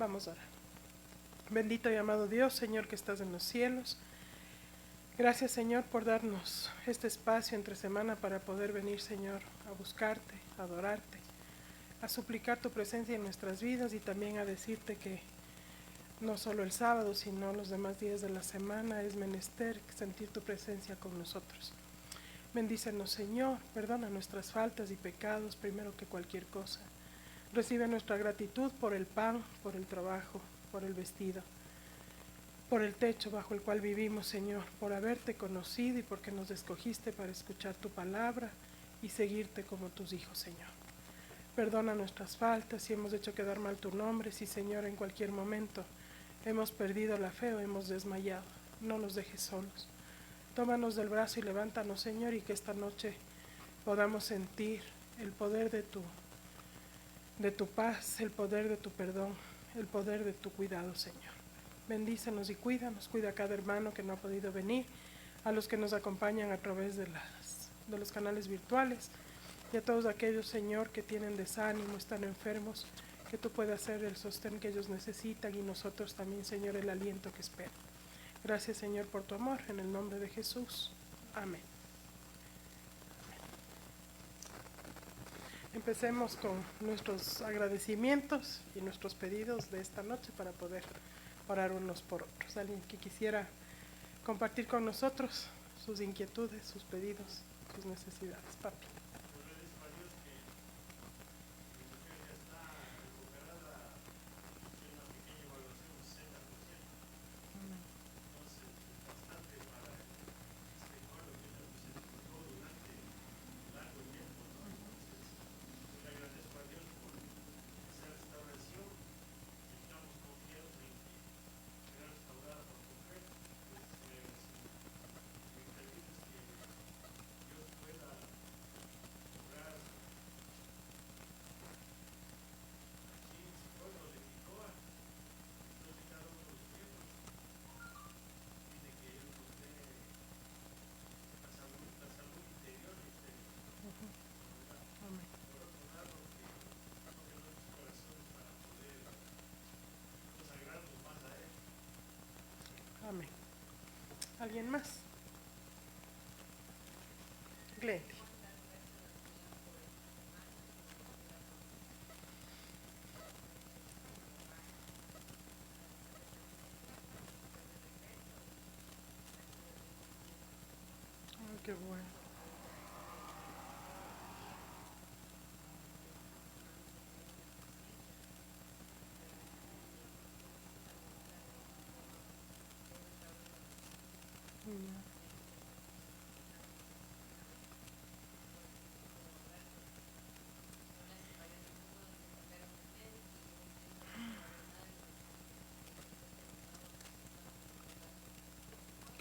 Vamos a orar. Bendito y amado Dios, Señor que estás en los cielos. Gracias, Señor, por darnos este espacio entre semana para poder venir, Señor, a buscarte, a adorarte, a suplicar tu presencia en nuestras vidas y también a decirte que no solo el sábado, sino los demás días de la semana es menester sentir tu presencia con nosotros. Bendícenos, Señor, perdona nuestras faltas y pecados primero que cualquier cosa. Recibe nuestra gratitud por el pan, por el trabajo, por el vestido, por el techo bajo el cual vivimos, Señor, por haberte conocido y porque nos escogiste para escuchar tu palabra y seguirte como tus hijos, Señor. Perdona nuestras faltas si hemos hecho quedar mal tu nombre, si, Señor, en cualquier momento hemos perdido la fe o hemos desmayado. No nos dejes solos. Tómanos del brazo y levántanos, Señor, y que esta noche podamos sentir el poder de tu paz, el poder de tu perdón, el poder de tu cuidado, Señor. Bendícenos y cuídanos, cuida a cada hermano que no ha podido venir, a los que nos acompañan a través de los canales virtuales y a todos aquellos, Señor, que tienen desánimo, están enfermos, que tú puedas ser el sostén que ellos necesitan y nosotros también, Señor, el aliento que esperan. Gracias, Señor, por tu amor, en el nombre de Jesús. Amén. Empecemos con nuestros agradecimientos y nuestros pedidos de esta noche para poder orar unos por otros. Alguien que quisiera compartir con nosotros sus inquietudes, sus pedidos, sus necesidades. Papi. Amén. ¿Alguien más? Glendy. Ay, qué bueno.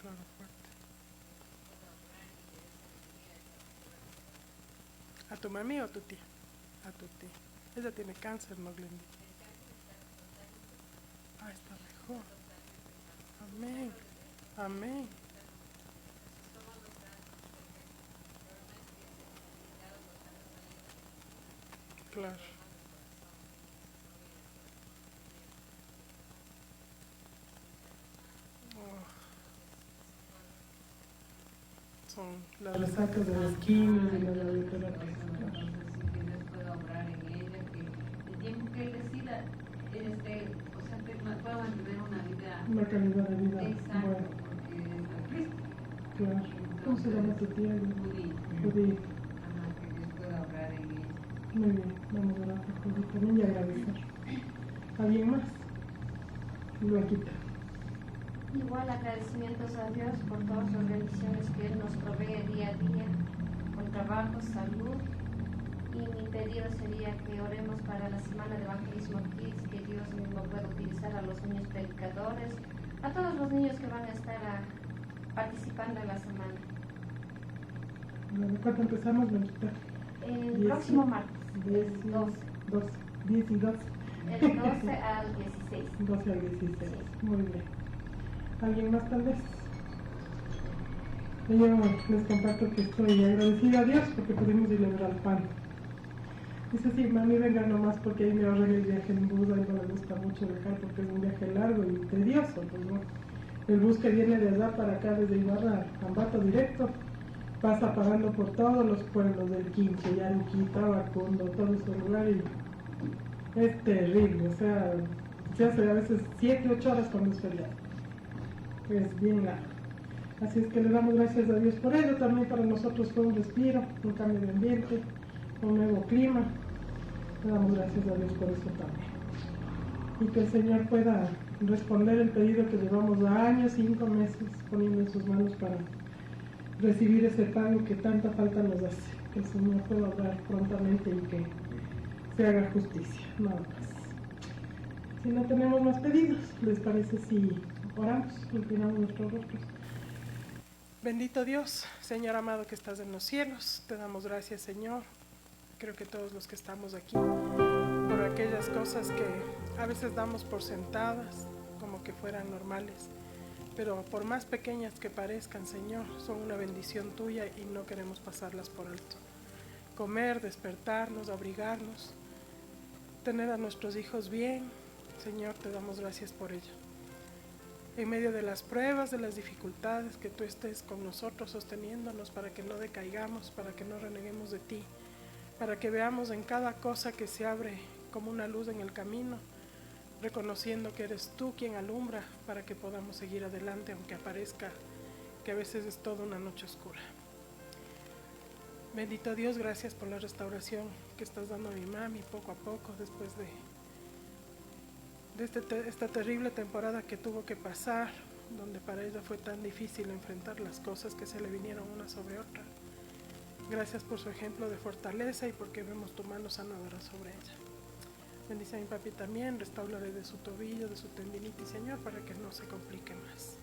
Claro, fuerte. ¿A tu mami o a tu tía? A tu tía. Ella tiene cáncer, ¿no, Glendy? Ah, está mejor. Amén. Amén. Claro. Oh. Son las sacas de las quimios y la radioterapia. Que Dios pueda obrar en ella, que el tiempo que él decida, él que pueda mantener una calidad de vida exacto, buena. porque es a Cristo. Claro. ¿Cómo se llama tu tía? Judith. Judith. Ajá, que Dios pueda obrar en ella. Muy bien, vamos a orar por Judith también y agradecer. ¿Alguien más? Blanquita. Igual agradecimientos a Dios por todas las bendiciones que Él nos provee día a día, por trabajo, salud. Y mi pedido sería que oremos para la semana de evangelismo Kids, que Dios mismo pueda utilizar a los niños predicadores, a todos los niños que van a estar participando en la semana. Bueno, ¿cuándo empezamos, Blanquita? El próximo martes, 10 el 12. 10 y 12. El 12 al 16. 12 al 16. Sí. Muy bien. ¿Alguien más tal vez? Yo les comparto que estoy agradecida a Dios porque pudimos celebrar el pan. Dice, sí, mami, venga nomás porque ahí me ahorré el viaje en bus, a él no le gusta mucho viajar porque es un viaje largo y tedioso, pues no. El bus que viene de allá para acá, desde Ibarra a Ambato directo, pasa parando por todos los pueblos del Quinche, Yaruquita, Bacundo, todo ese lugar y es terrible, o sea, se hace a veces 7, 8 horas cuando es feriado. Es bien largo. Así es que le damos gracias a Dios por ello. También para nosotros fue un respiro, un cambio de ambiente, un nuevo clima. Le damos gracias a Dios por eso también. Y que el Señor pueda responder el pedido que llevamos años, 5 meses, poniendo en sus manos para recibir ese pago que tanta falta nos hace. Que el Señor pueda obrar prontamente y que se haga justicia, nada más. Si no tenemos más pedidos, ¿les parece si oramos, inclinamos nuestros rostros? Bendito Dios, Señor amado que estás en los cielos, te damos gracias, Señor. Creo que todos los que estamos aquí, por aquellas cosas que a veces damos por sentadas, como que fueran normales, pero por más pequeñas que parezcan, Señor, son una bendición tuya y no queremos pasarlas por alto. Comer, despertarnos, abrigarnos, tener a nuestros hijos bien, Señor, te damos gracias por ello. En medio de las pruebas, de las dificultades, que tú estés con nosotros sosteniéndonos para que no decaigamos, para que no reneguemos de ti, para que veamos en cada cosa que se abre como una luz en el camino, reconociendo que eres tú quien alumbra para que podamos seguir adelante, aunque aparezca que a veces es toda una noche oscura. Bendito Dios, gracias por la restauración que estás dando a mi mami poco a poco después de esta terrible temporada que tuvo que pasar, donde para ella fue tan difícil enfrentar las cosas que se le vinieron una sobre otra. Gracias por su ejemplo de fortaleza y porque vemos tu mano sanadora sobre ella. Bendice a mi papi también, restáurale de su tobillo, de su tendinitis, Señor, para que no se complique más.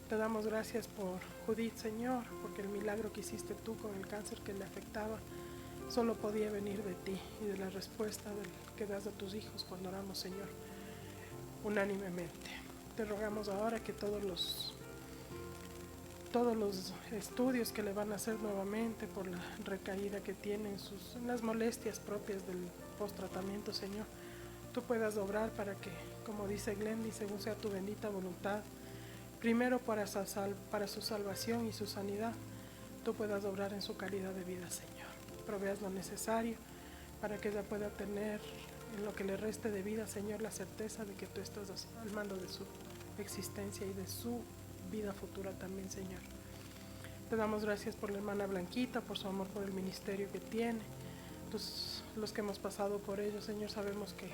Te damos gracias por Judith, Señor, porque el milagro que hiciste tú con el cáncer que le afectaba solo podía venir de ti y de la respuesta que das a tus hijos cuando oramos, Señor, unánimemente. Te rogamos ahora que todos los estudios que le van a hacer nuevamente por la recaída que tiene en las molestias propias del post-tratamiento, Señor, tú puedas obrar para que, como dice Glendy, según sea tu bendita voluntad, primero para su salvación y su sanidad, tú puedas obrar en su calidad de vida, Señor. Proveas lo necesario para que ella pueda tener en lo que le reste de vida, Señor, la certeza de que tú estás al mando de su existencia y de su vida futura también, Señor. Te damos gracias por la hermana Blanquita, por su amor por el ministerio que tiene. Los que hemos pasado por ello, Señor, sabemos que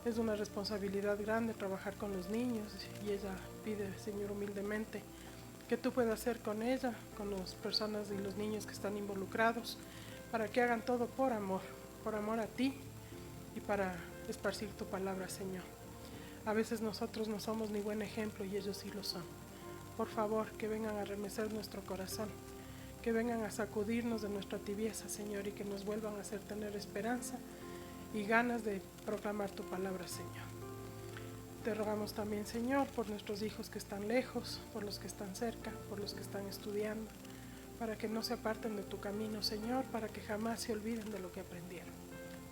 es una responsabilidad grande trabajar con los niños y ella pide, Señor, humildemente que tú puedas hacer con ella, con las personas y los niños que están involucrados, para que hagan todo por amor a ti y para esparcir tu palabra, Señor. A veces nosotros no somos ni buen ejemplo y ellos sí lo son. Por favor, que vengan a remecer nuestro corazón, que vengan a sacudirnos de nuestra tibieza, Señor, y que nos vuelvan a hacer tener esperanza y ganas de proclamar tu palabra, Señor. Te rogamos también, Señor, por nuestros hijos que están lejos, por los que están cerca, por los que están estudiando, para que no se aparten de tu camino, Señor, para que jamás se olviden de lo que aprendieron.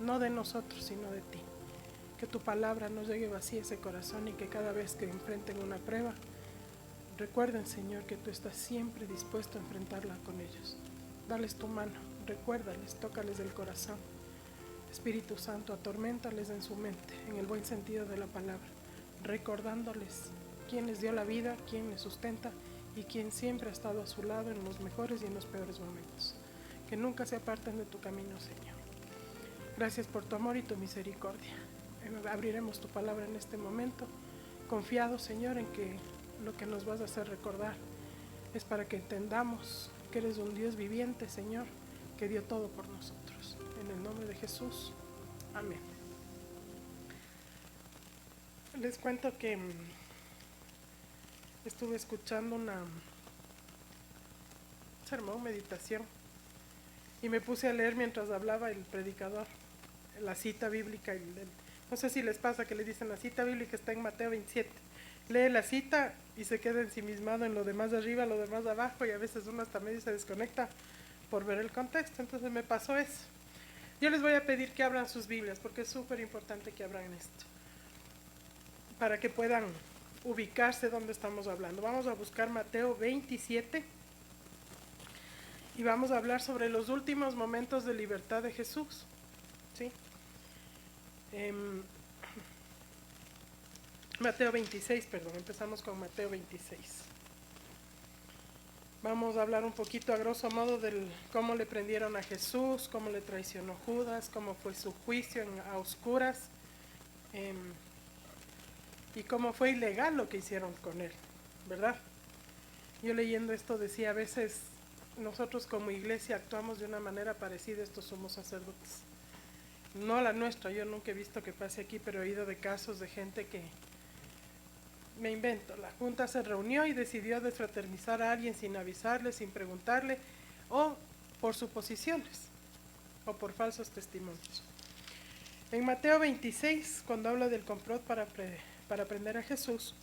No de nosotros, sino de ti. Que tu palabra no llegue vacía a ese corazón y que cada vez que enfrenten una prueba, recuerden, Señor, que tú estás siempre dispuesto a enfrentarla con ellos. Dales tu mano, recuérdales, tócales el corazón. Espíritu Santo, atorméntales en su mente, en el buen sentido de la palabra, recordándoles quién les dio la vida, quién les sustenta y quién siempre ha estado a su lado en los mejores y en los peores momentos. Que nunca se aparten de tu camino, Señor. Gracias por tu amor y tu misericordia. Abriremos tu palabra en este momento, confiados, Señor, en que lo que nos vas a hacer recordar es para que entendamos que eres un Dios viviente, Señor, que dio todo por nosotros. En el nombre de Jesús, amén. Les cuento que estuve escuchando una sermón, meditación, y me puse a leer mientras hablaba el predicador, la cita bíblica. No sé si les pasa que le dicen la cita bíblica está en Mateo 27. Lee la cita y se queda ensimismado en lo demás de arriba, lo demás de abajo, y a veces uno hasta medio se desconecta por ver el contexto. Entonces me pasó eso. Yo les voy a pedir que abran sus Biblias porque es súper importante que abran esto, para que puedan ubicarse donde estamos hablando. Vamos a buscar Mateo 27 y vamos a hablar sobre los últimos momentos de libertad de Jesús. ¿Sí? Mateo 26, perdón, empezamos con Mateo 26. Vamos a hablar un poquito a grosso modo de cómo le prendieron a Jesús, cómo le traicionó Judas, cómo fue su juicio a oscuras, y cómo fue ilegal lo que hicieron con él, ¿verdad? Yo leyendo esto decía, a veces nosotros como iglesia actuamos de una manera parecida a estos sumos sacerdotes. No la nuestra, yo nunca he visto que pase aquí, pero he oído de casos de gente que, me invento, la junta se reunió y decidió desfraternizar a alguien sin avisarle, sin preguntarle, o por suposiciones, o por falsos testimonios. En Mateo 26, cuando habla del complot para prender a Jesús,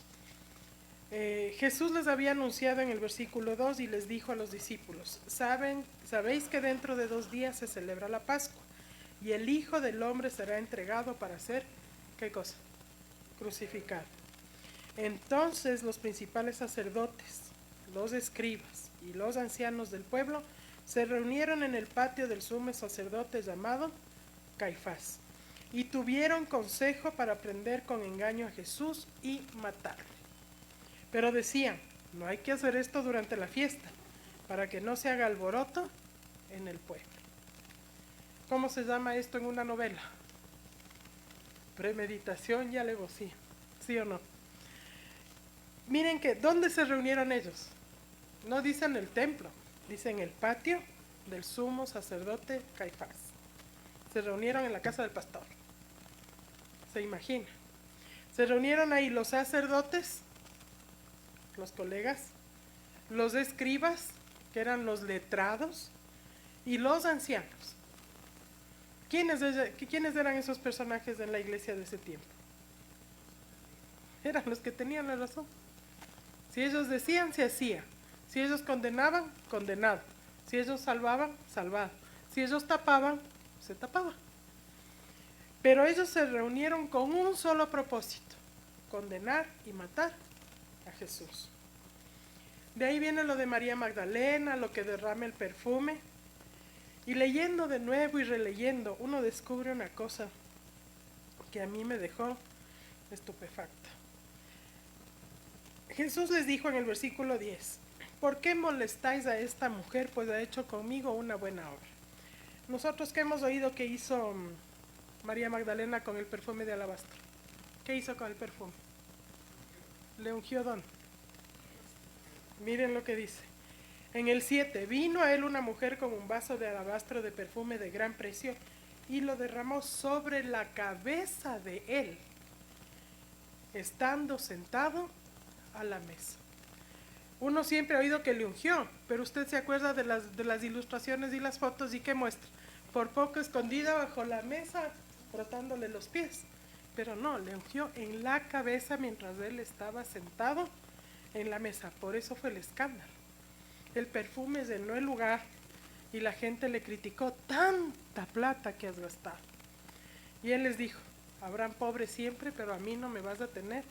Jesús les había anunciado en el versículo 2 y les dijo a los discípulos, sabéis que dentro de 2 días se celebra la Pascua, y el Hijo del Hombre será entregado para ser, ¿qué cosa? Crucificado. Entonces los principales sacerdotes, los escribas y los ancianos del pueblo se reunieron en el patio del sumo sacerdote llamado Caifás y tuvieron consejo para prender con engaño a Jesús y matarle. Pero decían, no hay que hacer esto durante la fiesta, para que no se haga alboroto en el pueblo. ¿Cómo se llama esto en una novela? Premeditación y alevosía, ¿sí o no? Miren que, ¿dónde se reunieron ellos? No dicen el templo, dicen el patio del sumo sacerdote Caifás. Se reunieron en la casa del pastor. ¿Se imagina? Se reunieron ahí los sacerdotes, los colegas, los escribas, que eran los letrados, y los ancianos. ¿Quiénes eran esos personajes en la iglesia de ese tiempo? Eran los que tenían la razón. Si ellos decían, se hacía. Si ellos condenaban, condenado. Si ellos salvaban, salvado. Si ellos tapaban, se tapaba. Pero ellos se reunieron con un solo propósito: condenar y matar a Jesús. De ahí viene lo de María Magdalena, lo que derrama el perfume. Y leyendo de nuevo y releyendo, uno descubre una cosa que a mí me dejó estupefacta. Jesús les dijo en el versículo 10, ¿por qué molestáis a esta mujer? Pues ha hecho conmigo una buena obra. Nosotros que hemos oído que hizo María Magdalena con el perfume de alabastro. ¿Qué hizo con el perfume? Le ungió ¿dónde? Miren lo que dice. En el 7, vino a él una mujer con un vaso de alabastro de perfume de gran precio y lo derramó sobre la cabeza de él, estando sentado a la mesa. Uno siempre ha oído que le ungió, pero usted se acuerda de las ilustraciones y las fotos y que muestra, por poco escondida bajo la mesa, frotándole los pies, pero no, le ungió en la cabeza mientras él estaba sentado en la mesa. Por eso fue el escándalo. El perfume llenó el lugar y la gente le criticó, tanta plata que has gastado. Y él les dijo, habrán pobres siempre, pero a mí no me vas a tener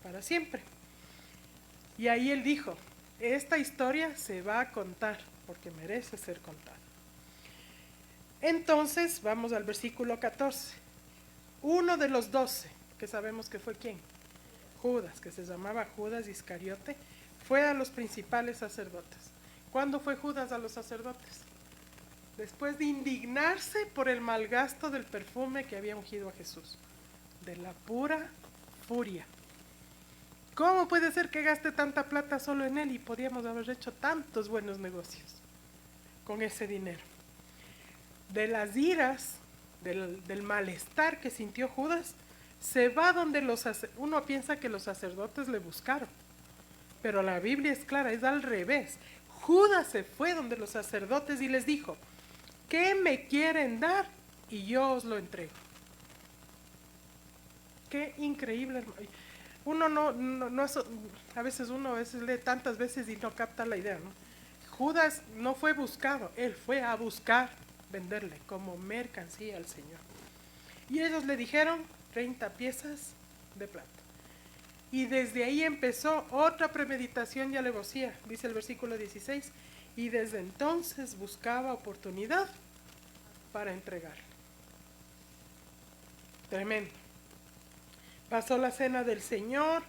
para siempre. Y ahí él dijo, esta historia se va a contar porque merece ser contada. Entonces vamos al versículo 14. Uno de los 12, que sabemos que fue ¿quién? Judas, que se llamaba Judas Iscariote, fue a los principales sacerdotes. ¿Cuándo fue Judas a los sacerdotes? Después de indignarse por el malgasto del perfume que había ungido a Jesús. De la pura furia. ¿Cómo puede ser que gaste tanta plata solo en él y podíamos haber hecho tantos buenos negocios con ese dinero? De las iras, del malestar que sintió Judas, se va donde uno piensa que los sacerdotes le buscaron, pero la Biblia es clara, es al revés. Judas se fue donde los sacerdotes y les dijo, ¿qué me quieren dar? Y yo os lo entrego. Qué increíble. A veces lee tantas veces y no capta la idea, ¿no? Judas no fue buscado, él fue a buscar venderle como mercancía al Señor. Y ellos le dijeron 30 piezas de plata. Y desde ahí empezó otra premeditación y alevosía, dice el versículo 16, y desde entonces buscaba oportunidad para entregarle. Tremendo. Pasó la cena del Señor,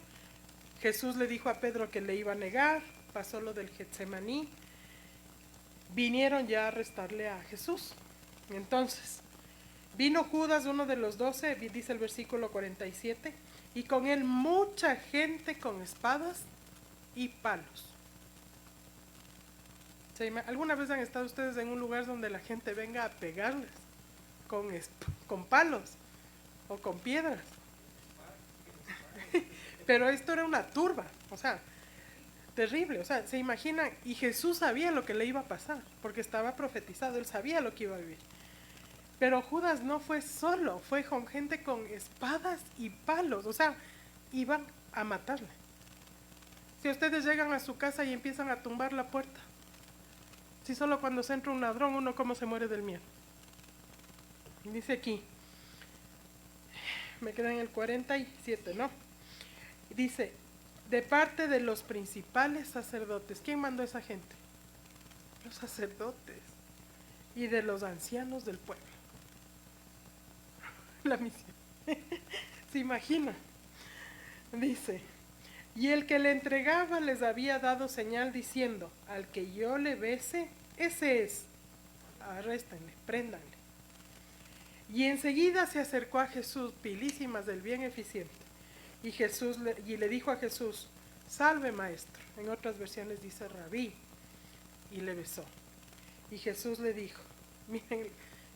Jesús le dijo a Pedro que le iba a negar, pasó lo del Getsemaní, vinieron ya a arrestarle a Jesús. Entonces, vino Judas, uno de los 12, dice el versículo 47, y con él mucha gente con espadas y palos. ¿Alguna vez han estado ustedes en un lugar donde la gente venga a pegarles con palos o con piedras? Pero esto era una turba, o sea, terrible, o sea, se imaginan, y Jesús sabía lo que le iba a pasar, porque estaba profetizado, él sabía lo que iba a vivir. Pero Judas no fue solo, fue con gente con espadas y palos, o sea, iban a matarle. Si ustedes llegan a su casa y empiezan a tumbar la puerta, si solo cuando se entra un ladrón, uno cómo se muere del miedo. Dice aquí, me queda en el 47, ¿no? Dice, de parte de los principales sacerdotes. ¿Quién mandó a esa gente? Los sacerdotes. Y de los ancianos del pueblo. La misión. ¿Se imagina? Dice, y el que le entregaba les había dado señal diciendo, al que yo le bese, ese es. Arréstenle, préndanle. Y enseguida se acercó a Jesús, pilísimas del bien eficiente. Y le dijo a Jesús, salve maestro. En otras versiones dice rabí. Y le besó. Y Jesús le dijo, miren,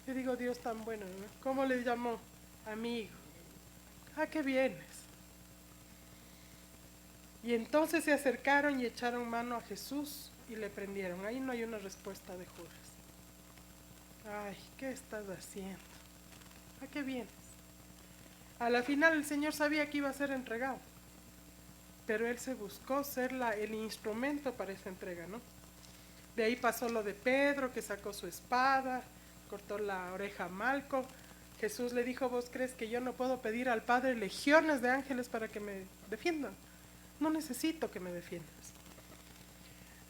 yo digo Dios tan bueno, ¿no? ¿Cómo le llamó? Amigo. ¿A qué vienes? Y entonces se acercaron y echaron mano a Jesús y le prendieron. Ahí no hay una respuesta de Judas. Ay, ¿qué estás haciendo? ¿A qué vienes? A la final el Señor sabía que iba a ser entregado, pero Él se buscó ser el instrumento para esa entrega, ¿no? De ahí pasó lo de Pedro, que sacó su espada, cortó la oreja a Malco. Jesús le dijo, ¿vos crees que yo no puedo pedir al Padre legiones de ángeles para que me defiendan? No necesito que me defiendas.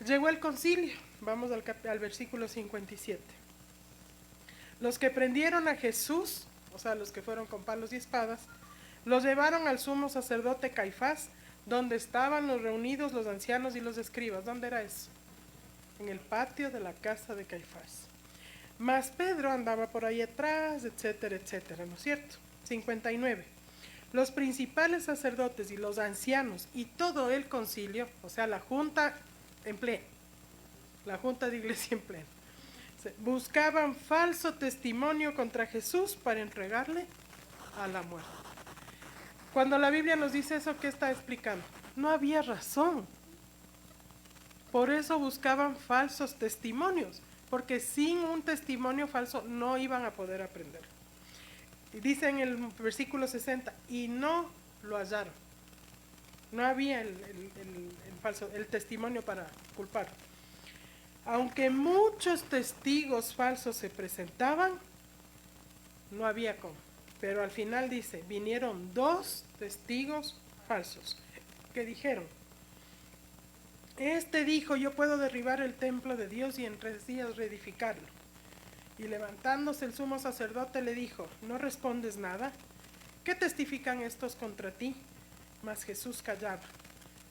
Llegó el concilio, vamos al versículo 57. Los que prendieron a Jesús, o sea, los que fueron con palos y espadas, los llevaron al sumo sacerdote Caifás, donde estaban los reunidos los ancianos y los escribas. ¿Dónde era eso? En el patio de la casa de Caifás. Mas Pedro andaba por ahí atrás, etcétera, etcétera, ¿no es cierto? 59. Los principales sacerdotes y los ancianos y todo el concilio, o sea, la junta en pleno, la junta de iglesia en pleno, buscaban falso testimonio contra Jesús para entregarle a la muerte. Cuando la Biblia nos dice eso, ¿qué está explicando? No había razón. Por eso buscaban falsos testimonios, porque sin un testimonio falso no iban a poder aprender. Y dice en el versículo 60, y no lo hallaron. No había el testimonio para culpar. Aunque muchos testigos falsos se presentaban, no había cómo. Pero al final dice, vinieron 2 testigos falsos que dijeron, este dijo, yo puedo derribar el templo de Dios y en 3 días reedificarlo. Y levantándose el sumo sacerdote le dijo, ¿no respondes nada? ¿Qué testifican estos contra ti? Mas Jesús callaba.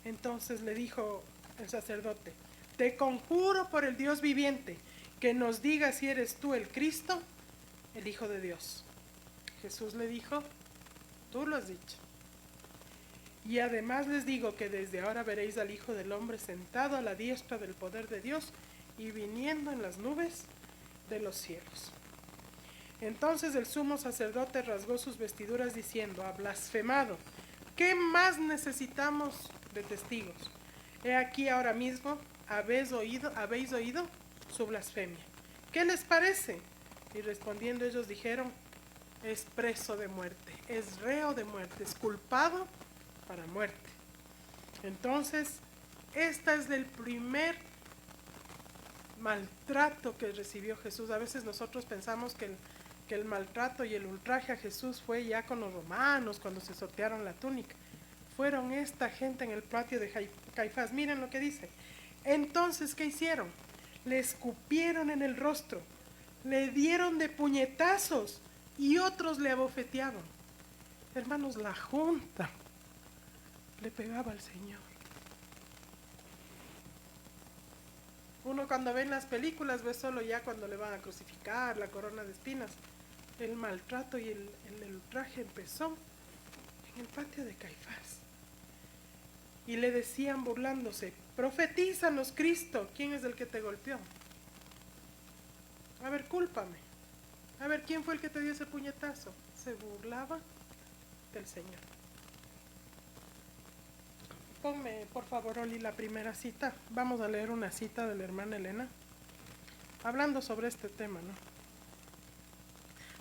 Entonces le dijo el sacerdote, te conjuro por el Dios viviente, que nos diga si eres tú el Cristo, el Hijo de Dios. Jesús le dijo, tú lo has dicho. Y además les digo que desde ahora veréis al Hijo del Hombre sentado a la diestra del poder de Dios y viniendo en las nubes de los cielos. Entonces el sumo sacerdote rasgó sus vestiduras diciendo, ha blasfemado. ¿Qué más necesitamos de testigos? He aquí ahora mismo habéis oído su blasfemia. ¿Qué les parece? Y respondiendo ellos dijeron, es preso de muerte, es reo de muerte, es culpado para muerte. Entonces, esta es el primer maltrato que recibió Jesús. A veces nosotros pensamos que el maltrato y el ultraje a Jesús fue ya con los romanos cuando se sortearon la túnica. Fueron esta gente en el patio de Caifás. Miren lo que dice. Entonces, ¿qué hicieron? Le escupieron en el rostro, le dieron de puñetazos y otros le abofeteaban. Hermanos, la junta le pegaba al Señor. Uno cuando ve en las películas ve solo ya cuando le van a crucificar, la corona de espinas. El maltrato y el ultraje empezó en el patio de Caifás. Y le decían burlándose, profetízanos, Cristo, ¿quién es el que te golpeó? A ver, cúlpame. A ver, ¿quién fue el que te dio ese puñetazo? Se burlaba del Señor. Ponme, por favor, Oli, la primera cita. Vamos a leer una cita de la hermana Elena, hablando sobre este tema, ¿no?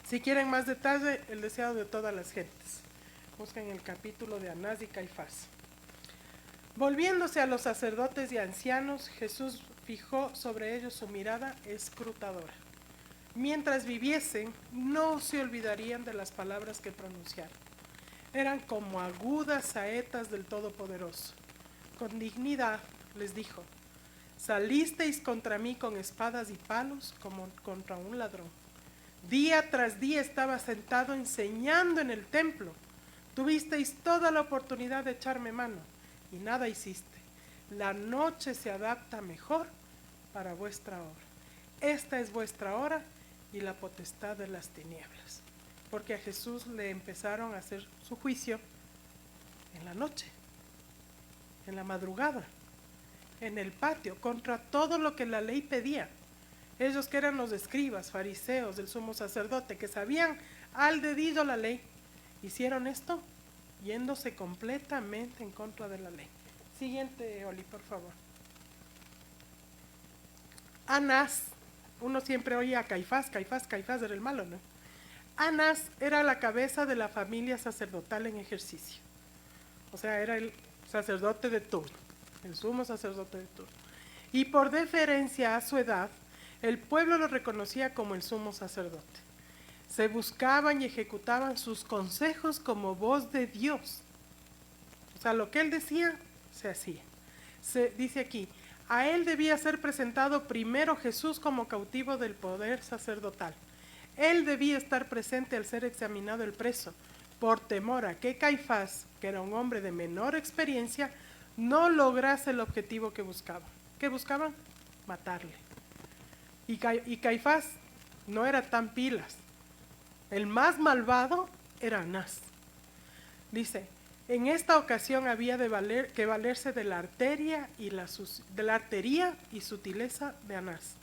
Si quieren más detalle, el deseado de todas las gentes. Busquen el capítulo de Anás y Caifás. Volviéndose a los sacerdotes y ancianos, Jesús fijó sobre ellos su mirada escrutadora. Mientras viviesen, no se olvidarían de las palabras que pronunciaron. Eran como agudas saetas del Todopoderoso. Con dignidad les dijo, salisteis contra mí con espadas y palos como contra un ladrón. Día tras día estaba sentado enseñando en el templo. Tuvisteis toda la oportunidad de echarme mano y nada hiciste. La noche se adapta mejor para vuestra hora. Esta es vuestra hora y la potestad de las tinieblas. Porque a Jesús le empezaron a hacer su juicio en la noche, en la madrugada, en el patio, contra todo lo que la ley pedía. Ellos que eran los escribas, fariseos, del sumo sacerdote, que sabían al dedillo la ley, hicieron esto yéndose completamente en contra de la ley. Siguiente, Oli, por favor. Anás, uno siempre oye a Caifás era el malo, ¿no? Anás era la cabeza de la familia sacerdotal en ejercicio. O sea, era el sacerdote de turno, el sumo sacerdote de turno. Y por deferencia a su edad, el pueblo lo reconocía como el sumo sacerdote. Se buscaban y ejecutaban sus consejos como voz de Dios. O sea, lo que él decía, se hacía. Se dice aquí, a él debía ser presentado primero Jesús como cautivo del poder sacerdotal. Él debía estar presente al ser examinado el preso, por temor a que Caifás, que era un hombre de menor experiencia, no lograse el objetivo que buscaba. ¿Qué buscaban? Matarle. Y Caifás no era tan pilas. El más malvado era Anás. Dice, en esta ocasión había que valerse de la arteria y sutileza de Anás,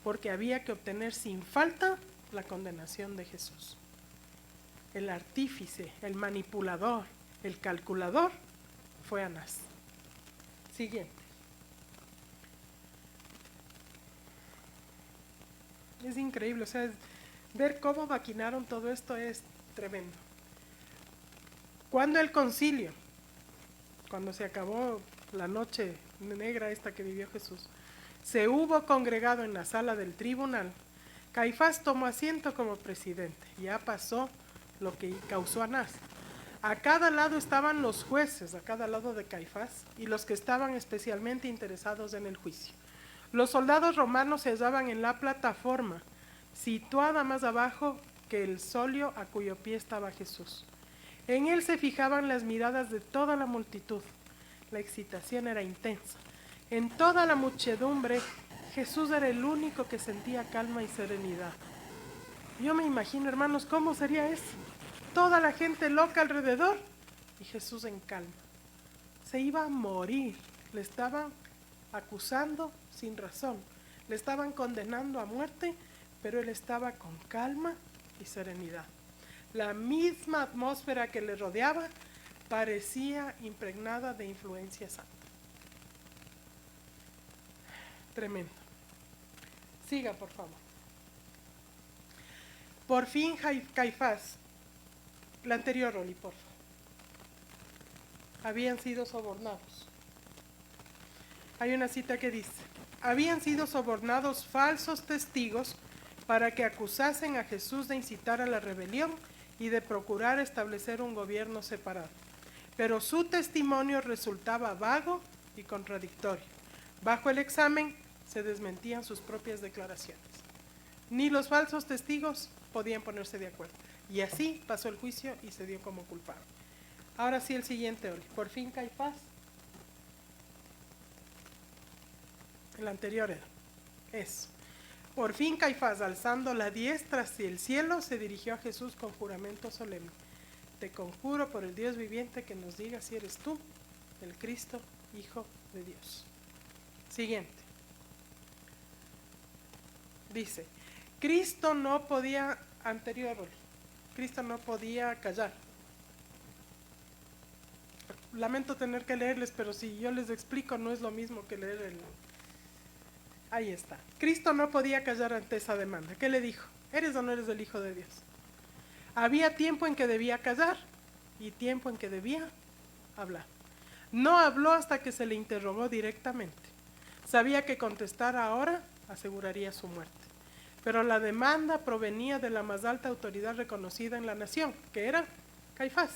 porque había que obtener sin falta la condenación de Jesús. El artífice, el manipulador, el calculador fue Anás. Siguiente. Es increíble, o sea, ver cómo maquinaron todo esto es tremendo. Cuando el concilio, cuando se acabó la noche negra esta que vivió Jesús, se hubo congregado en la sala del tribunal, Caifás tomó asiento como presidente. Ya pasó lo que causó Anás. A cada lado estaban los jueces, a cada lado de Caifás, y los que estaban especialmente interesados en el juicio. Los soldados romanos se hallaban en la plataforma, situada más abajo que el solio a cuyo pie estaba Jesús. En él se fijaban las miradas de toda la multitud. La excitación era intensa. En toda la muchedumbre, Jesús era el único que sentía calma y serenidad. Yo me imagino, hermanos, ¿cómo sería eso? Toda la gente loca alrededor y Jesús en calma. Se iba a morir. Le estaban acusando sin razón. Le estaban condenando a muerte, pero él estaba con calma y serenidad. La misma atmósfera que le rodeaba parecía impregnada de influencia santa. Tremendo. Siga, por favor. Por fin Caifás, la anterior, Oli, por favor, habían sido sobornados. Hay una cita que dice, habían sido sobornados falsos testigos para que acusasen a Jesús de incitar a la rebelión y de procurar establecer un gobierno separado. Pero su testimonio resultaba vago y contradictorio. Bajo el examen se desmentían sus propias declaraciones. Ni los falsos testigos podían ponerse de acuerdo. Y así pasó el juicio y se dio como culpable. Ahora sí el siguiente, Oli. Por fin Caifás. El anterior es. Por fin Caifás, alzando la diestra hacia el cielo, se dirigió a Jesús con juramento solemne. Te conjuro por el Dios viviente que nos digas si eres tú, el Cristo, Hijo de Dios. Siguiente. Dice, Cristo no podía, anterior, Cristo no podía callar. Lamento tener que leerles, pero si yo les explico no es lo mismo que leer el... Ahí está. Cristo no podía callar ante esa demanda. ¿Qué le dijo? ¿Eres o no eres el Hijo de Dios? Había tiempo en que debía callar y tiempo en que debía hablar. No habló hasta que se le interrogó directamente. Sabía que contestar ahora aseguraría su muerte. Pero la demanda provenía de la más alta autoridad reconocida en la nación, que era Caifás,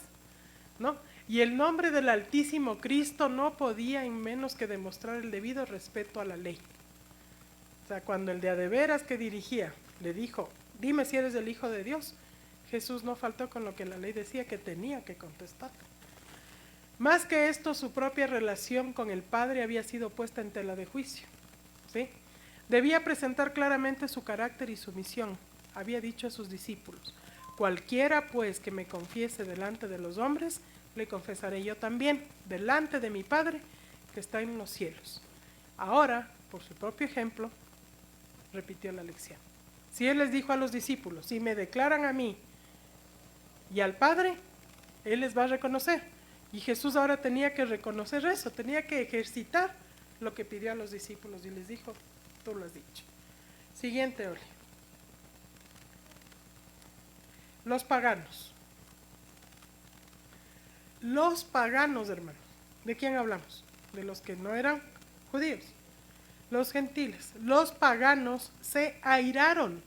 ¿no? Y el nombre del Altísimo Cristo no podía en menos que demostrar el debido respeto a la ley. O sea, cuando el de a de veras que dirigía le dijo, dime si eres el Hijo de Dios, Jesús no faltó con lo que la ley decía que tenía que contestar. Más que esto, su propia relación con el Padre había sido puesta en tela de juicio, ¿sí? Debía presentar claramente su carácter y su misión. Había dicho a sus discípulos, cualquiera pues que me confiese delante de los hombres, le confesaré yo también delante de mi Padre que está en los cielos. Ahora, por su propio ejemplo, repitió la lección. Si él les dijo a los discípulos, si me declaran a mí y al Padre, él les va a reconocer. Y Jesús ahora tenía que reconocer eso, tenía que ejercitar lo que pidió a los discípulos y les dijo, tú lo has dicho. Siguiente, Oli. Los paganos. Los paganos, hermanos. ¿De quién hablamos? De los que no eran judíos. Los gentiles. Los paganos se airaron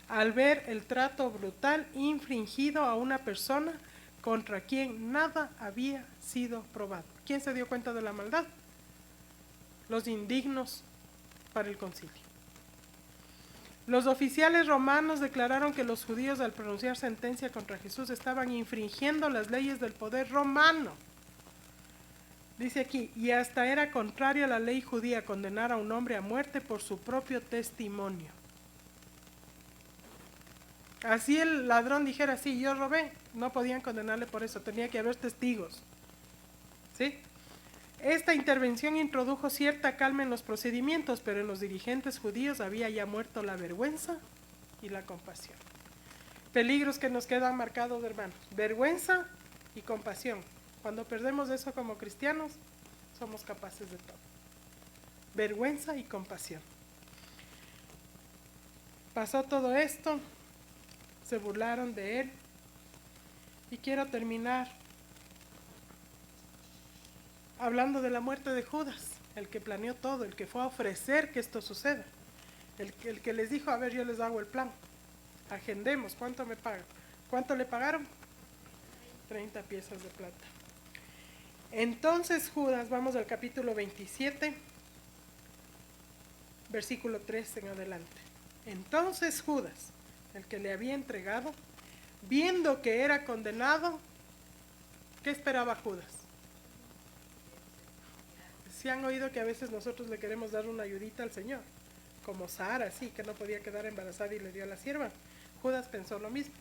al ver el trato brutal infringido a una persona contra quien nada había sido probado. ¿Quién se dio cuenta de la maldad? Los indignos para el concilio. Los oficiales romanos declararon que los judíos al pronunciar sentencia contra Jesús estaban infringiendo las leyes del poder romano. Dice aquí, y hasta era contrario a la ley judía condenar a un hombre a muerte por su propio testimonio. Así el ladrón dijera, sí, yo robé, no podían condenarle por eso, tenía que haber testigos. ¿Sí? Esta intervención introdujo cierta calma en los procedimientos, pero en los dirigentes judíos había ya muerto la vergüenza y la compasión. Peligros que nos quedan marcados, hermanos. Vergüenza y compasión. Cuando perdemos eso como cristianos, somos capaces de todo. Vergüenza y compasión. Pasó todo esto, se burlaron de él, y quiero terminar hablando de la muerte de Judas, el que planeó todo, el que fue a ofrecer que esto suceda, el que les dijo, a ver, yo les hago el plan, agendemos, ¿cuánto me pagan? ¿Cuánto le pagaron? 30 piezas de plata. Entonces Judas, vamos al capítulo 27, versículo 3 en adelante. Entonces Judas, el que le había entregado, viendo que era condenado, ¿qué esperaba Judas? Si han oído que a veces nosotros le queremos dar una ayudita al Señor, como Sara, sí, que no podía quedar embarazada y le dio a la sierva. Judas pensó lo mismo.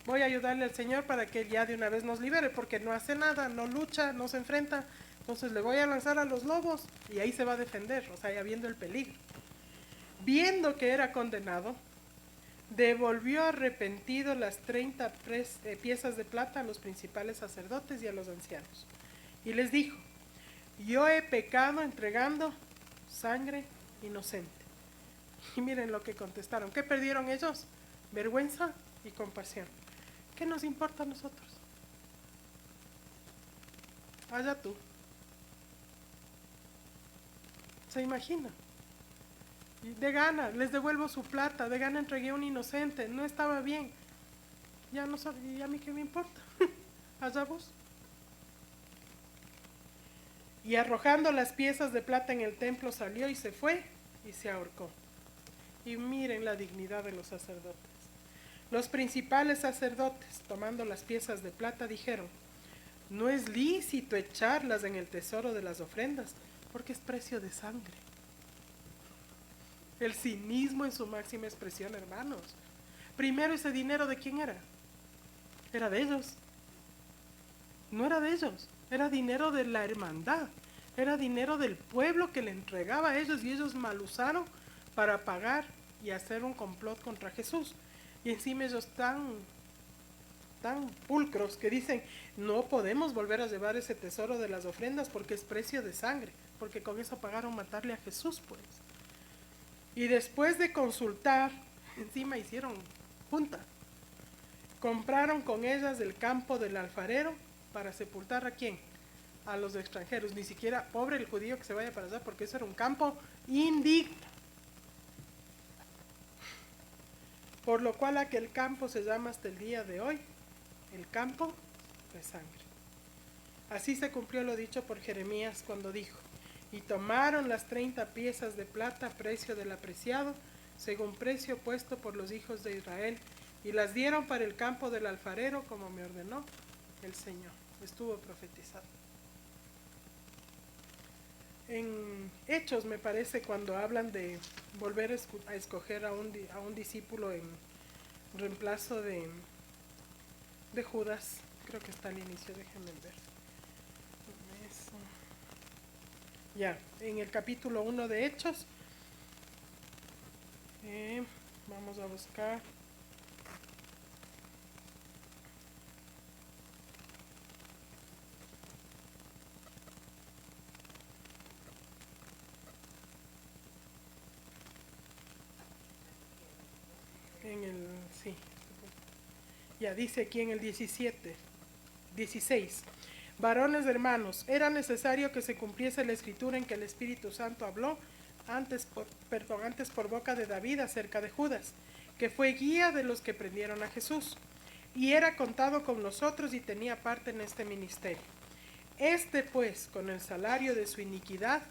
Voy a ayudarle al Señor para que Él ya de una vez nos libere, porque no hace nada, no lucha, no se enfrenta. Entonces le voy a lanzar a los lobos y ahí se va a defender, o sea, ya viendo el peligro. Viendo que era condenado, devolvió arrepentido las 30 piezas de plata a los principales sacerdotes y a los ancianos. Y les dijo, yo he pecado entregando sangre inocente. Y miren lo que contestaron. ¿Qué perdieron ellos? Vergüenza y compasión. ¿Qué nos importa a nosotros? Allá tú. ¿Se imagina? Y de gana, les devuelvo su plata, de gana entregué a un inocente, no estaba bien. Ya no sabía, ¿y a mí qué me importa? Allá vos. Y arrojando las piezas de plata en el templo salió y se fue y se ahorcó. Y miren la dignidad de los sacerdotes. Los principales sacerdotes, tomando las piezas de plata, dijeron: no es lícito echarlas en el tesoro de las ofrendas, porque es precio de sangre. El cinismo en su máxima expresión, hermanos. Primero, ese dinero, ¿de quién era? Era de ellos. No era de ellos, era dinero de la hermandad. Era dinero del pueblo que le entregaba a ellos, y ellos mal usaron para pagar y hacer un complot contra Jesús. Y encima ellos tan pulcros que dicen: no podemos volver a llevar ese tesoro de las ofrendas porque es precio de sangre, porque con eso pagaron matarle a Jesús, pues. Y después de consultar, encima hicieron junta. Compraron con ellas el campo del alfarero para sepultar ¿a quién? A los extranjeros. Ni siquiera, pobre el judío que se vaya para allá, porque eso era un campo indigno. Por lo cual aquel campo se llama hasta el día de hoy el campo de sangre. Así se cumplió lo dicho por Jeremías cuando dijo: y tomaron las 30 piezas de plata, precio del apreciado, según precio puesto por los hijos de Israel, y las dieron para el campo del alfarero, como me ordenó el Señor. Estuvo profetizado. En Hechos, me parece, cuando hablan de volver a escoger a un discípulo en reemplazo de Judas, creo que está al inicio, déjenme ver. Eso. Ya, en el capítulo 1 de Hechos, vamos a buscar. Sí. Ya dice aquí en el 16. Varones hermanos, era necesario que se cumpliese la escritura en que el Espíritu Santo habló antes por boca de David acerca de Judas, que fue guía de los que prendieron a Jesús, y era contado con nosotros y tenía parte en este ministerio. Este pues, con el salario de su iniquidad,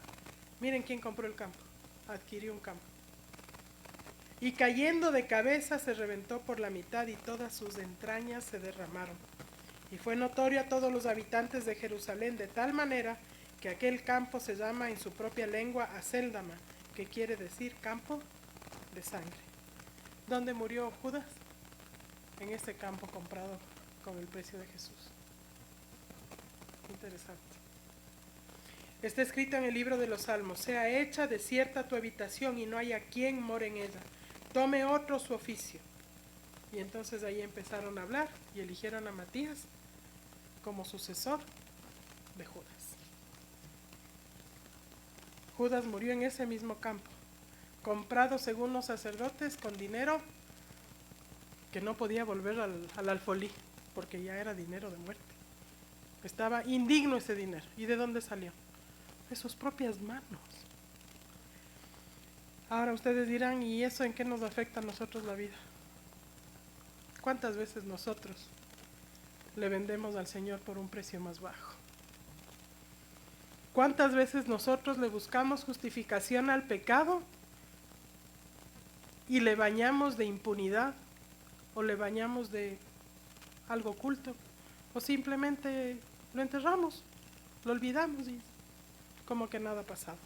miren quién compró el campo, adquirió un campo. Y cayendo de cabeza se reventó por la mitad y todas sus entrañas se derramaron. Y fue notorio a todos los habitantes de Jerusalén de tal manera que aquel campo se llama en su propia lengua Acéldama, que quiere decir campo de sangre. ¿Dónde murió Judas? En ese campo comprado con el precio de Jesús. Interesante. Está escrito en el libro de los Salmos: sea hecha desierta tu habitación y no haya quien more en ella. Tome otro su oficio. Y entonces ahí empezaron a hablar y eligieron a Matías como sucesor de Judas. Judas murió en ese mismo campo, comprado según los sacerdotes con dinero que no podía volver al alfolí, porque ya era dinero de muerte. Estaba indigno ese dinero. ¿Y de dónde salió? De sus propias manos. Ahora ustedes dirán: ¿y eso en qué nos afecta a nosotros la vida? ¿Cuántas veces nosotros le vendemos al Señor por un precio más bajo? ¿Cuántas veces nosotros le buscamos justificación al pecado y le bañamos de impunidad, o le bañamos de algo oculto, o simplemente lo enterramos, lo olvidamos y como que nada ha pasado?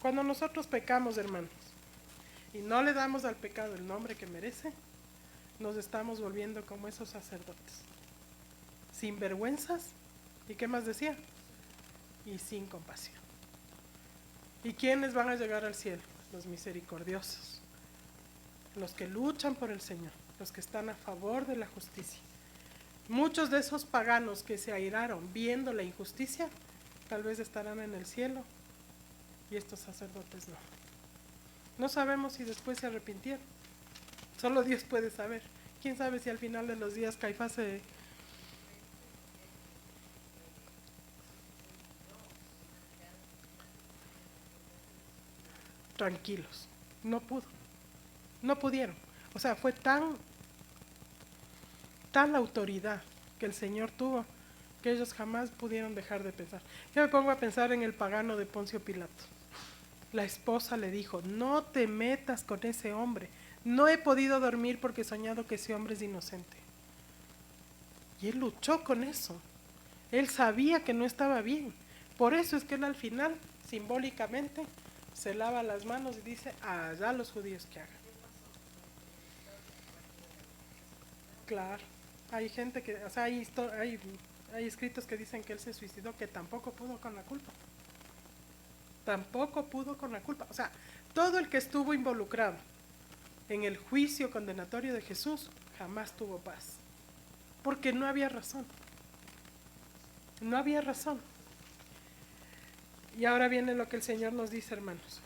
Cuando nosotros pecamos, hermanos, y no le damos al pecado el nombre que merece, nos estamos volviendo como esos sacerdotes, sin vergüenzas, ¿y qué más decía? Y sin compasión. ¿Y quiénes van a llegar al cielo? Los misericordiosos, los que luchan por el Señor, los que están a favor de la justicia. Muchos de esos paganos que se airaron viendo la injusticia, tal vez estarán en el cielo, y estos sacerdotes no. No sabemos si después se arrepintieron. Solo Dios puede saber. ¿Quién sabe si al final de los días Caifás se... Tranquilos, No pudo. No pudieron. O sea, fue tal la autoridad que el Señor tuvo que ellos jamás pudieron dejar de pensar. Yo me pongo a pensar en el pagano de Poncio Pilato. La esposa le dijo, no te metas con ese hombre. No he podido dormir porque he soñado que ese hombre es inocente. Y él luchó con eso. Él sabía que no estaba bien. Por eso es que él al final, simbólicamente, se lava las manos y dice, allá los judíos que hagan. Claro, hay gente que, o sea, hay escritos que dicen que él se suicidó, que tampoco pudo con la culpa. Tampoco pudo con la culpa. O sea, todo el que estuvo involucrado en el juicio condenatorio de Jesús jamás tuvo paz. Porque no había razón. No había razón. Y ahora viene lo que el Señor nos dice, hermanos.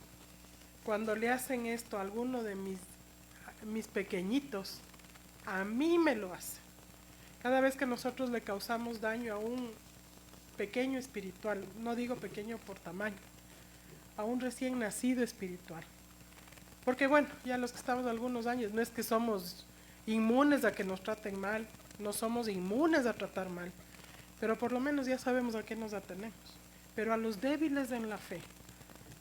Cuando le hacen esto a alguno de mis pequeñitos, a mí me lo hace. Cada vez que nosotros le causamos daño a un pequeño espiritual, no digo pequeño por tamaño, a un recién nacido espiritual. Porque bueno, ya los que estamos algunos años, no es que somos inmunes a que nos traten mal, no somos inmunes a tratar mal, pero por lo menos ya sabemos a qué nos atenemos. Pero a los débiles en la fe,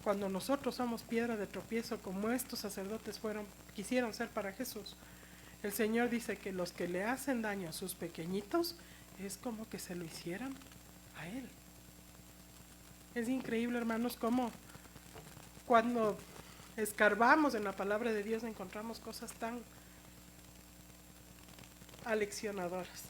cuando nosotros somos piedra de tropiezo como estos sacerdotes quisieron ser para Jesús, el Señor dice que los que le hacen daño a sus pequeñitos es como que se lo hicieran a Él. Es increíble, hermanos, cómo cuando escarbamos en la palabra de Dios encontramos cosas tan aleccionadoras.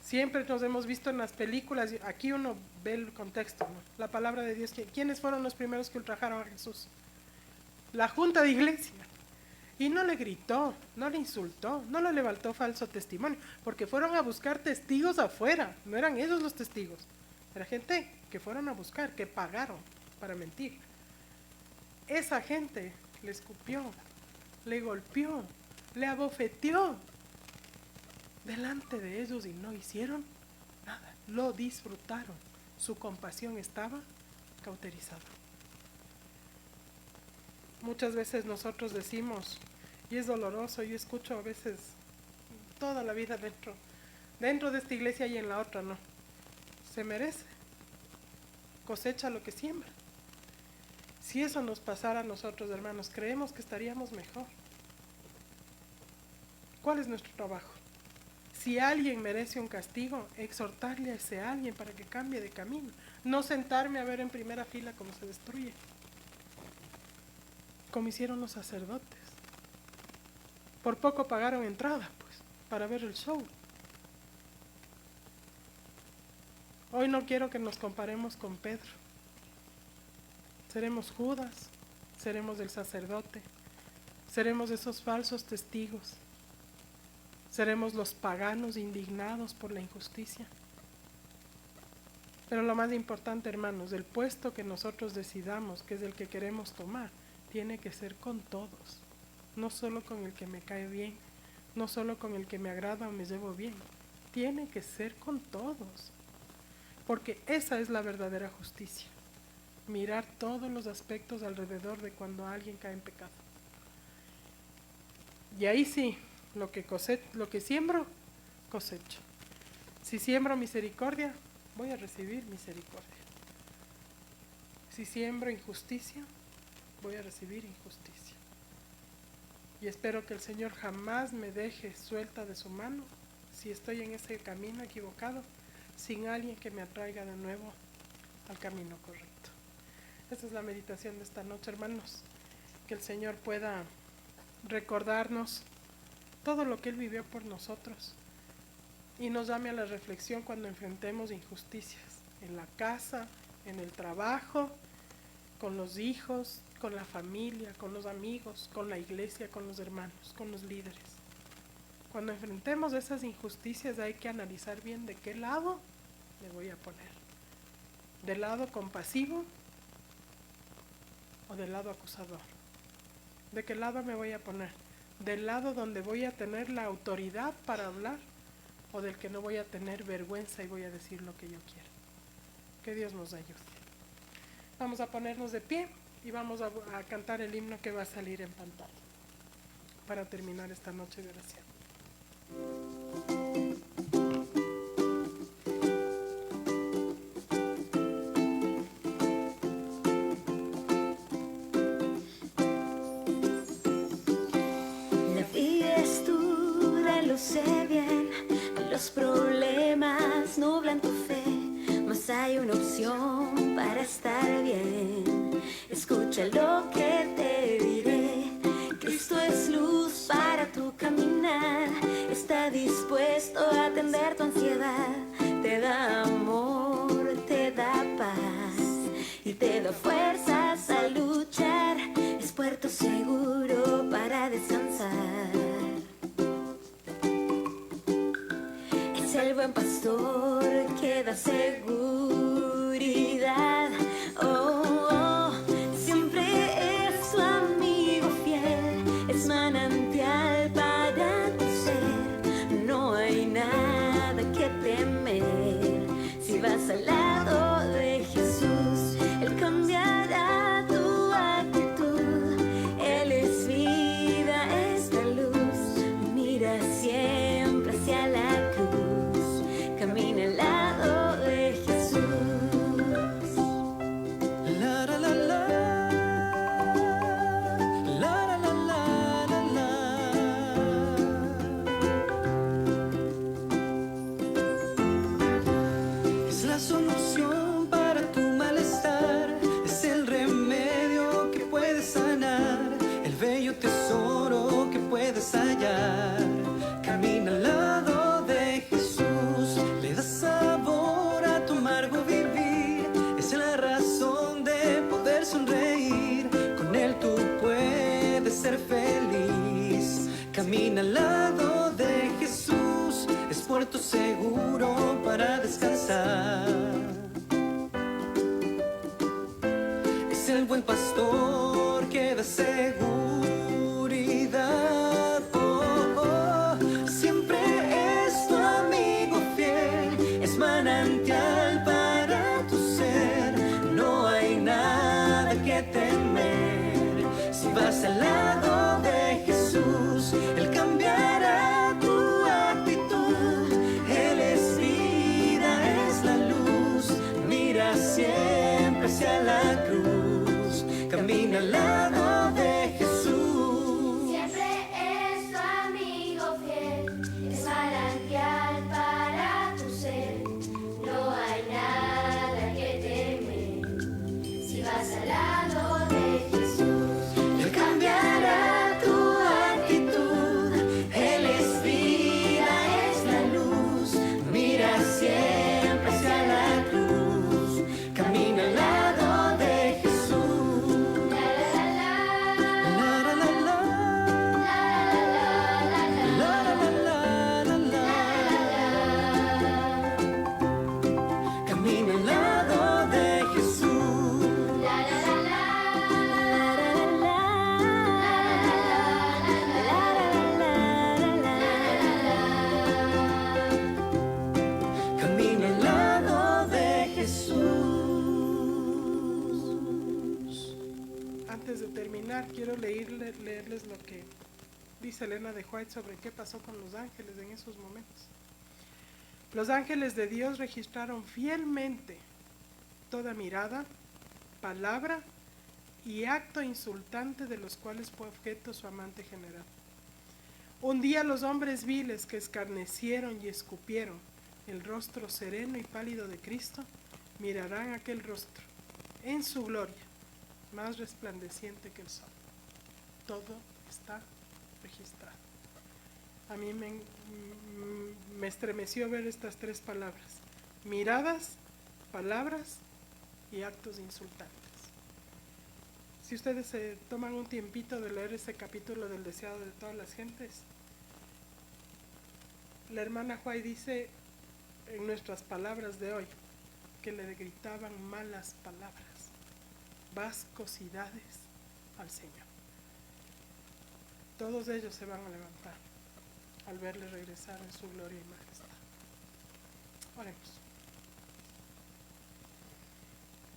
Siempre nos hemos visto en las películas, aquí uno ve el contexto, ¿no? La palabra de Dios. ¿Quiénes fueron los primeros que ultrajaron a Jesús? La junta de iglesia. Y no le gritó, no le insultó, no le levantó falso testimonio, porque fueron a buscar testigos afuera, no eran ellos los testigos, era gente que fueron a buscar, que pagaron para mentir. Esa gente le escupió, le golpeó, le abofeteó delante de ellos y no hicieron nada, lo disfrutaron, su compasión estaba cauterizada. Muchas veces nosotros decimos, y es doloroso, yo escucho a veces toda la vida dentro de esta iglesia y en la otra no, se merece, cosecha lo que siembra. Si eso nos pasara a nosotros, hermanos, creemos que estaríamos mejor. ¿Cuál es nuestro trabajo? Si alguien merece un castigo, exhortarle a ese alguien para que cambie de camino, no sentarme a ver en primera fila cómo se destruye, como hicieron los sacerdotes. Por poco pagaron entrada, pues, para ver el show. Hoy no quiero que nos comparemos con Pedro. Seremos Judas, seremos el sacerdote, seremos esos falsos testigos, seremos los paganos indignados por la injusticia. Pero lo más importante, hermanos, el puesto que nosotros decidamos, que es el que queremos tomar, tiene que ser con todos, no solo con el que me cae bien, no solo con el que me agrada o me llevo bien, tiene que ser con todos, porque esa es la verdadera justicia, mirar todos los aspectos alrededor de cuando alguien cae en pecado. Y ahí sí, lo que siembro, cosecho. Si siembro misericordia, voy a recibir misericordia. Si siembro injusticia, voy a recibir injusticia. Y espero que el Señor jamás me deje suelta de su mano si estoy en ese camino equivocado, sin alguien que me atraiga de nuevo al camino correcto. Esta es la meditación de esta noche, hermanos. Que el Señor pueda recordarnos todo lo que Él vivió por nosotros y nos llame a la reflexión cuando enfrentemos injusticias en la casa, en el trabajo, con los hijos, con la familia, con los amigos, con la iglesia, con los hermanos, con los líderes. Cuando enfrentemos esas injusticias hay que analizar bien de qué lado me voy a poner. ¿Del lado compasivo o del lado acusador? ¿De qué lado me voy a poner? ¿Del lado donde voy a tener la autoridad para hablar o del que no voy a tener vergüenza y voy a decir lo que yo quiero? Que Dios nos ayude. Vamos a ponernos de pie. y vamos a cantar el himno que va a salir en pantalla para terminar esta noche de oración. La vida es dura, lo sé bien, los problemas nublan tu fe, mas hay una opción para estar bien. Escucha lo que te diré, Cristo es luz para tu caminar, está dispuesto a atender tu ansiedad, te da amor, te da paz y te da fuerzas a luchar, es puerto seguro para descansar. Es el buen pastor que da seguridad. Oh, oh, siempre es tu amigo fiel, es manantial para tu ser. No hay nada que temer si vas al lado de Jesús. Él cambiará tu actitud. Él es vida, es la luz. Mira siempre hacia la cruz. Camina al lado de Jesús. La la la la, la la la la la la. Es la solución para tu malestar, es el remedio que puede sanar, el bello tesoro que puedes hallar. Camina al lado de Jesús, le da sabor a tu amargo vivir, es la razón de poder sonreír, con él tú puedes ser feliz. Camina al lado de Jesús, es puerto seguro para descansar. Es el buen pastor que da seguridad. Oh, oh, siempre es tu amigo fiel, es manantial para tu ser. No hay nada que temer si vas al lado de Jesús. Él cambiará tu actitud. Él es vida, es la luz. Mira siempre hacia la cruz. Camina al lado de Jesús. Siempre es tu amigo fiel, es manantial para tu ser. No hay nada que temer si vas al lado de Jesús. Él cambiará tu actitud. Él es vida, es la luz. Mira siempre hacia la cruz. Camina al lado de Jesús. La la la La la la la, la la la la la la la la. Camina al lado de Jesús. la la la la Camina al lado de Jesús. Antes de terminar, quiero leerles lo que dice Elena de White sobre qué pasó con los ángeles en esos momentos. Los ángeles de Dios registraron fielmente toda mirada, palabra y acto insultante de los cuales fue objeto su amante general. Un día los hombres viles que escarnecieron y escupieron el rostro sereno y pálido de Cristo mirarán aquel rostro en su gloria, más resplandeciente que el sol. Todo está registrado. A mí me estremeció ver estas tres palabras: miradas, palabras y actos insultantes. Si ustedes se toman un tiempito de leer ese capítulo del deseado de todas las gentes, la hermana White dice en nuestras palabras de hoy que le gritaban malas palabras, vascosidades al Señor. Todos ellos se van a levantar al verle regresar en su gloria y majestad. Oremos.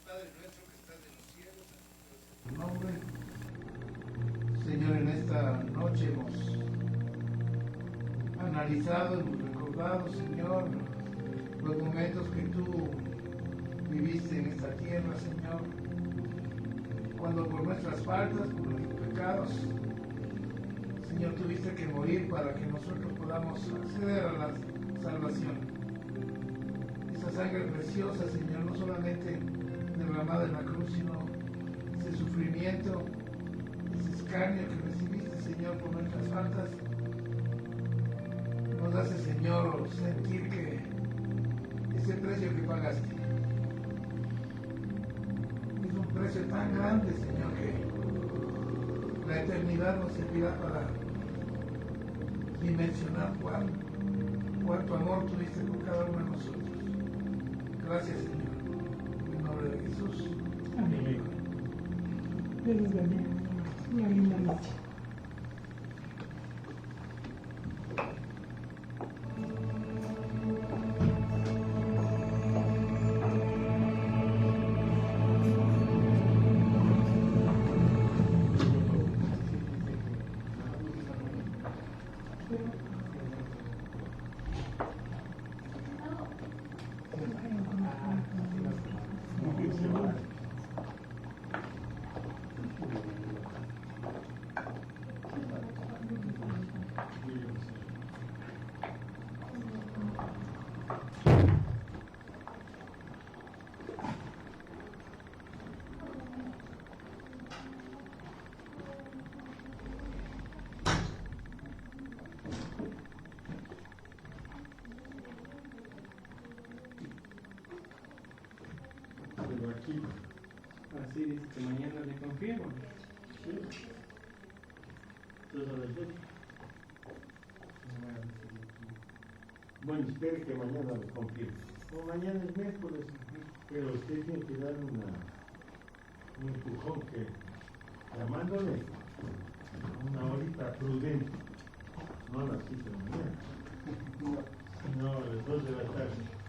Padre nuestro que estás en los cielos, santificado sea tu nombre. Señor, en esta noche hemos analizado, hemos recordado, Señor, los momentos que tú viviste en esta tierra, Señor, cuando por nuestras faltas, por nuestros pecados, Señor, tuviste que morir para que nosotros podamos acceder a la salvación. Esa sangre preciosa, Señor, no solamente derramada en la cruz, sino ese sufrimiento, ese escarnio que recibiste, Señor, por nuestras faltas, nos hace, Señor, sentir que ese precio que pagaste es un precio tan grande, Señor, que la eternidad nos servirá para dimensionar cuánto amor tuviste por cada uno de nosotros. Gracias, Señor. En nombre de Jesús. Amén. Dios los bendiga. Una linda noche. Pero aquí, así dice que mañana le confirmo. Sí. Entonces a las 8. Bueno, espere que mañana le confirme. O mañana es miércoles, pero usted tiene que dar un empujón que, llamándole una horita prudente, no a las 7 de la mañana, sino a las 2 de la tarde.